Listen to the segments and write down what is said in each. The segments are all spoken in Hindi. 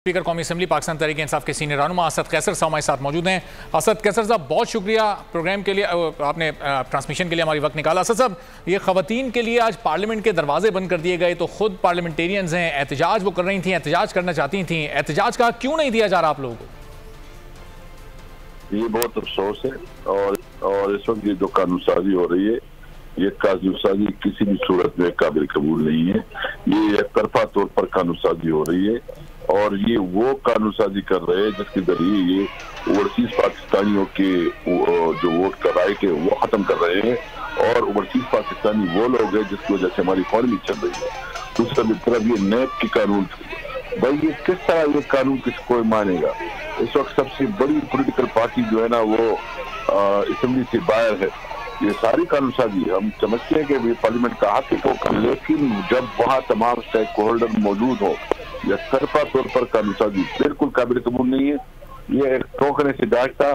स्पीकर कौमी असेंबली पाकिस्तान तहरीक-ए-इंसाफ के सीनियर रहनुमा असद कैसर साहब हमारे साथ मौजूद हैं। असद कैसर साहब, बहुत शुक्रिया प्रोग्राम के लिए, आपने ट्रांसमिशन के लिए हमारी वक्त निकाला। असद साहब, ये खवातीन के लिए आज पार्लियामेंट के दरवाजे बंद कर दिए गए, तो खुद पार्लियामेंटेरियंस हैं, एहतजाज वो कर रही थी, एहतजाज करना चाहती थी, एहतजाज का क्यों नहीं दिया जा रहा आप लोगों को? ये बहुत अफसोस है और इस वक्त ये जो कानून साजी हो रही है, ये कानून साजी किसी भी सूरत में काबिल कबूल नहीं है। ये एक तरफा तौर पर कानून साजी हो रही है और ये वो कानून साजी कर रहे हैं जिसके जरिए ये ओवरसीज पाकिस्तानियों के जो वोट का राइट है वो खत्म कर रहे हैं और ओवरसीज पाकिस्तानी वो लोग हैं जिसकी वजह से हमारी इकॉनमी चल रही है। दूसरी तरफ ये नैब के कानून, भाई ये किस तरह ये कानून किसको मानेगा? इस वक्त सबसे बड़ी पॉलिटिकल पार्टी जो है ना वो असेंबली से बाहर है। ये सारी कानून साजी हम समझते हैं कि पार्लियामेंट का हक है, लेकिन जब वहाँ तमाम स्टेक होल्डर मौजूद हो या तरफा तौर पर कानून साजी बिल्कुल काबिल कबूल नहीं है। ये एक टोकने से जांच था।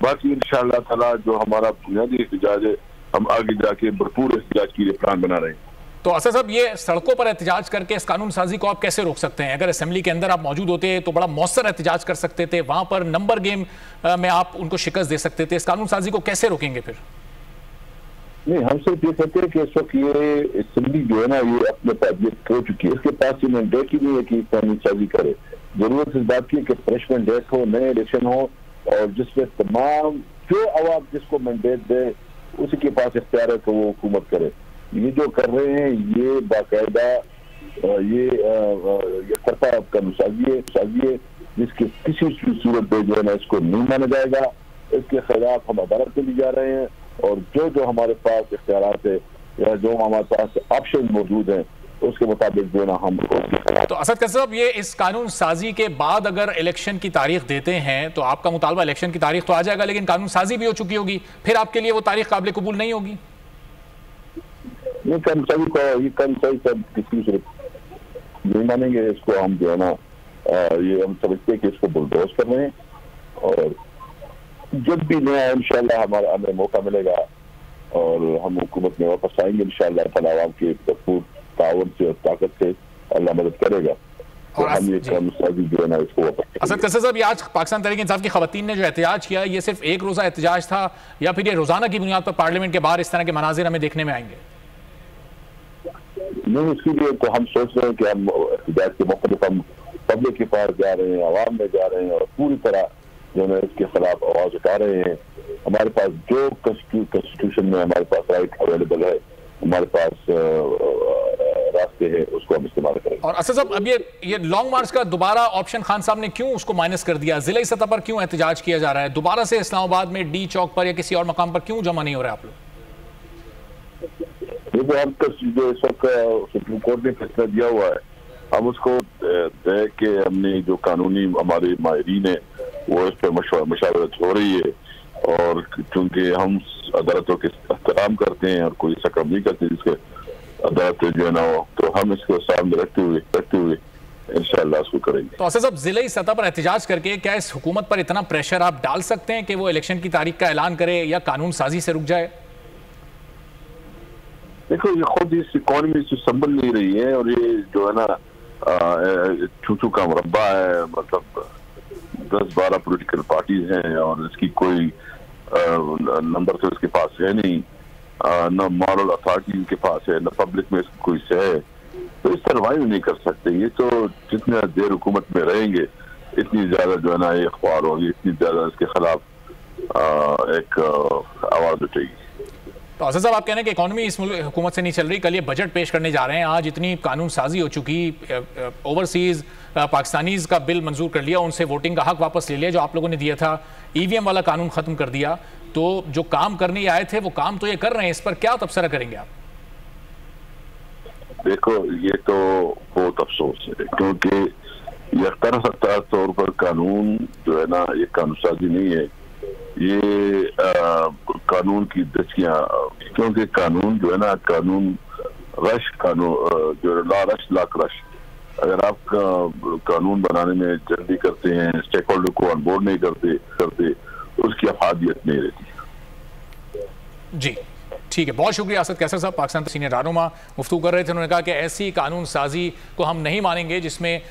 बाकी इंशाअल्लाह ताला जो हमारा बुनियादी एहतजाज है, हम आगे जाके भरपूर एहतजाज के लिए प्लान बना रहे हैं। तो असद साहब, ये सड़कों पर एहतजाज करके इस कानून साजी को आप कैसे रोक सकते हैं? अगर असेंबली के अंदर आप मौजूद होते तो बड़ा मौसर एहतजाज कर सकते थे, वहां पर नंबर गेम में आप उनको शिकस्त दे सकते थे। इस कानून साजी को कैसे रोकेंगे फिर? नहीं, हम सिर्फ ये कहते हैं कि इस वक्त ये असेंबली जो है ना ये अपने पास ये हो चुकी है, इसके पास ये मैंडेट ही नहीं है कि कानून साजी करे। जरूरत इस बात की कि फ्रेश मैंडेट हो, नए इलेक्शन हो और जिसमें तमाम जो आवाम जिसको मैंडेट दे उसी के पास इख्तियार है कि वो हुकूमत करे। ये जो कर रहे हैं ये बाकायदा ये तरफा कानून साजी है जिसके किसी सूरत में जो है ना इसको नहीं माना जाएगा। इसके खिलाफ हम अदालत में भी जा रहे हैं और जो हमारे पास इख्तियारात है या जो हमारे पास ऑप्शन मौजूद हैं उसके मुताबिक जो ना हम। तो असद कैसर साहब, ये इस कानून साजी के बाद अगर इलेक्शन की तारीख देते हैं तो आपका मुतालबा इलेक्शन की तारीख तो आ जाएगा, लेकिन कानून साजी भी हो चुकी होगी, फिर आपके लिए वो तारीख काबिल कबूल नहीं होगी? ये कानून साजी को ये कानून साजी सब किसी सूरत नहीं मानेंगे। इसको हम जो है ना ये हम समझते हैं कि इसको बुलडोज कर रहे हैं और जब भी नया इंशाल्लाह हमारा हमें मौका मिलेगा और हम हुकूमत में वापस आएंगे इंशाल्लाह ताला आवाम के भरपूर ताउन से और ताकत से अल्लाह मदद करेगा और हम ये काम साजी जो है ना इसको वापस। असद कैसर साहब, ये आज पाकिस्तान तहरीक-ए-इंसाफ की खवातीन ने जो एहतजाज किया, ये सिर्फ एक रोजा एहतजाज था या फिर ये रोजाना की बुनियाद पर पार्लियामेंट के बाहर इस तरह के मनाजिर हमें देखने में आएंगे? नहीं, इसके लिए तो हम सोच रहे हैं कि हम एहतजाज के मुख्तलिफ हम पब्लिक के पास जा रहे हैं, आवाम में जा रहे हैं और पूरी तरह जो है इसके खिलाफ आवाज उठा रहे हैं। हमारे पास जो कॉन्स्टिट्यूशन में हमारे पास राइट अवेलेबल है, हमारे पास रास्ते हैं, उसको हम इस्तेमाल करेंगे। और असद साहब, अब ये लॉन्ग मार्च का दोबारा ऑप्शन खान साहब ने क्यों उसको माइनस कर दिया? जिला सतह पर क्यों एहतजाज किया जा रहा है? दोबारा से इस्लामाबाद में डी चौक पर या किसी और मकाम पर क्यों जमा नहीं हो रहे आप लोग? देखो, हम जो इस वक्त सुप्रीम कोर्ट ने फैसला दिया हुआ है, हम उसको देख के हमने जो कानूनी हमारे माहिरीन है वो इस पर मशावरत हो रही है और चूंकि हम अदालतों के एहतराम करते हैं और कोई ऐसा काम नहीं करते जिसके अदालत जो है ना हो, तो हम इसको सामने रखते हुए इंशाअल्लाह उसको करेंगे। तो असद साहब, जिले सतह पर एहतजाज करके क्या इस हुकूमत पर इतना प्रेशर आप डाल सकते हैं कि वो इलेक्शन की तारीख का ऐलान करे या कानून साजी से रुक जाए? देखो, ये खुद इस इकॉनमी से संभल नहीं रही है और ये जो है ना छू का मुरब्बा है। मतलब 10-12 पॉलिटिकल पार्टीज हैं और इसकी कोई नंबर तो इसके पास है नहीं, न मॉरल अथॉरिटी इनके पास है, न पब्लिक में इसकी कोई से है, तो इस सर्वाइव नहीं कर सकते। ये तो जितने देर हुकूमत में रहेंगे इतनी ज्यादा जो है ना ये अखबार होगी, इतनी ज्यादा इसके खिलाफ एक आवाज उठेगी। तो असद साहब, आप कह रहे हैं कि इकॉनमी इस हुकूमत से नहीं चल रही। कल ये बजट पेश करने जा रहे हैं, आज इतनी कानून साजी हो चुकी, ओवरसीज पाकिस्तानीज का बिल मंजूर कर लिया, उनसे वोटिंग का हक वापस ले लिया जो आप लोगों ने दिया था, ईवीएम वाला कानून खत्म कर दिया, तो जो काम करने आए थे वो काम तो ये कर रहे हैं, इस पर क्या तबसरा करेंगे आप? देखो, ये तो बहुत अफसोस है क्योंकि ये तरफा तौर पर कानून जो है ना ये कानून साजी नहीं है, ये कानून की दस्तियां, क्योंकि कानून जो है ना कानून रश कानून जो लॉ रश लॉ क्रश, अगर आप कानून बनाने में जल्दी करते हैं, स्टेक होल्डर को ऑन बोर्ड नहीं करते उसकी अफादियत नहीं रहती। जी ठीक है, बहुत शुक्रिया असद कैसर साहब, पाकिस्तान सीनियर रहनुमा गुफ्तगू कर रहे थे। उन्होंने कहा कि ऐसी कानून साजी को हम नहीं मानेंगे जिसमें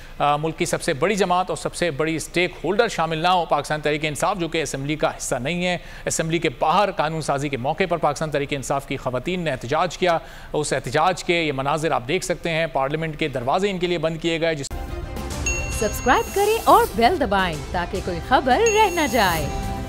मुल्क की सबसे बड़ी जमात और सबसे बड़ी स्टेक होल्डर शामिल ना हो। पाकिस्तान तहरीक इंसाफ जो कि असम्बली का हिस्सा नहीं है, असम्बली के बाहर कानून साजी के मौके पर पाकिस्तान तहरीक इंसाफ की खवातीन ने एहतजाज किया। उस एहतजाज के ये मनाजिर आप देख सकते हैं, पार्लियामेंट के दरवाजे इनके लिए बंद किए गए। सब्सक्राइब करें और बेल दबाएं ताकि कोई खबर रह न जाए।